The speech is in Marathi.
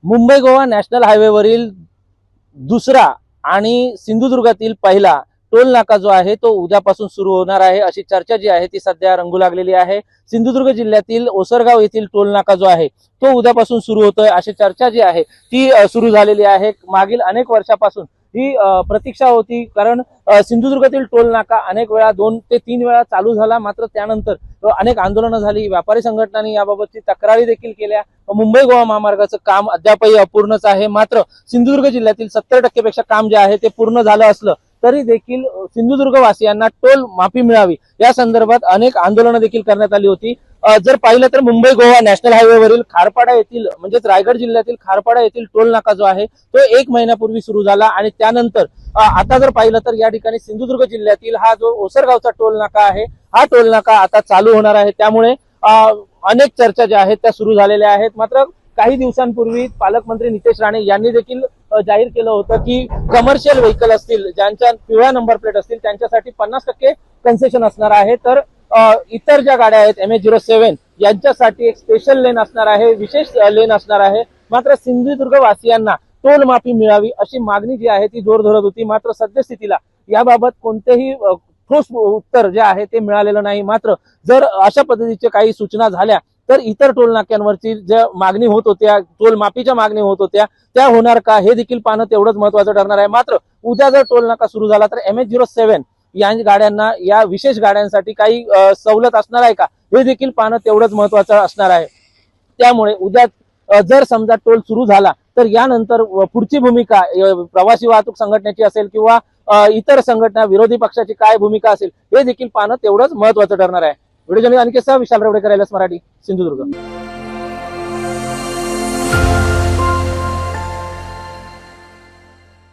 मुंबई गोवा नॅशनल हायवेवरील दुसरा आणि सिंधुदुर्गातील पहिला टोल नाका जो आहे तो उद्यापासून सुरू होणार आहे अशी चर्चा जी आहे ती सध्या रंगू लागलेली आहे। सिंधुदुर्ग जिल्ह्यातील ओसरगाव येथील टोल नाका जो आहे तो उद्यापासून सुरू होतोय अशी चर्चा जी आहे ती सुरू झालेली आहे। मागील अनेक वर्षापासून ही प्रतीक्षा होती, कारण सिंधुदुर्गातील टोल नाका अनेक वेळा 2 ते 3 वेळा चालू झाला, मात्र त्यानंतर अनेक आंदोलनं झाली, व्यापारी संघटनांनी याबाबतची तक्रारी देखील केल्या। मुंबई गोवा महामार्गाचं काम अद्यापही अपूर्णच आहे। मात्र सिंधुदुर्ग जिल्ह्यातील 70% पेक्षा काम जे आहे ते पूर्ण झालं असलं तरी देखील सिंधुदुर्ग वासियांना टोल माफी मिळावी या संदर्भात अनेक आंदोलनं देखील करण्यात आली होती। जर पाहिलं तर मुंबई गोवा नॅशनल हायवेवरील खारपाडा येथील म्हणजेच रायगड जिल्ह्यातील खारपाडा येथील टोल नाका जो आहे तो 1 महिन्यापूर्वी सुरू झाला आणि त्यानंतर आता जर पाहिलं तर या ठिकाणी सिंधुदुर्ग जिल्ह्यातील हा जो ओसरगावचा टोल नाका आहे हा टोल नाका आता चालू होणार आहे। त्यामुळे अनेक चर्चा ज्या आहेत त्या सुरू झालेल्या आहेत। मात्र काही दिवसांपूर्वी पालकमंत्री नितेश राणे यांनी देखील जाहीर केलं होतं की कमर्शियल व्हेकल असतील, ज्यांच्या पिवळ्या नंबर प्लेट असतील त्यांच्यासाठी 50% कन्सेशन असणार आहे, तर इतर ज्या गाड्या आहेत MH07 यांच्यासाठी एक स्पेशल लेन असणार आहे, विशेष लेन असणार आहे। मात्र सिंधुदुर्ग वासियांना टोल माफी मिळावी अशी मागणी जी आहे ती जोर धरत होती। मात्र सद्यस्थितीला याबाबत कोणतेही ठोस उत्तर जे आहे ते मिळालेलं नाही। मात्र जर अशा पद्धतीचे काही सूचना झाल्या तर इतर टोल नाक्यांवरची ज्या मागणी होत होत्या, टोल माफीच्या मागणी होत होत्या, त्या होणार का हे देखील पाहणं तेवढंच महत्त्वाचं ठरणार आहे। मात्र उद्या जर टोल नाका सुरू झाला तर MH07 या गाड्यांना, या विशेष गाड्यांसाठी काही सवलत असणार आहे का हे देखील पाहणं तेवढंच महत्त्वाचं असणार आहे। त्यामुळे उद्या जर समजा टोल सुरू झाला तर यानंतर पुढची भूमिका प्रवासी वाहतूक संघटनेची असेल किंवा इतर संघटना, विरोधी पक्षाची काय भूमिका असेल हे देखील पाहणं तेवढंच महत्त्वाचं ठरणार आहे। व्हिडिओ जर्नलिस्ट अनिकेत सह विशाल रेवडेकर, LS मराठी, सिंधुदुर्ग।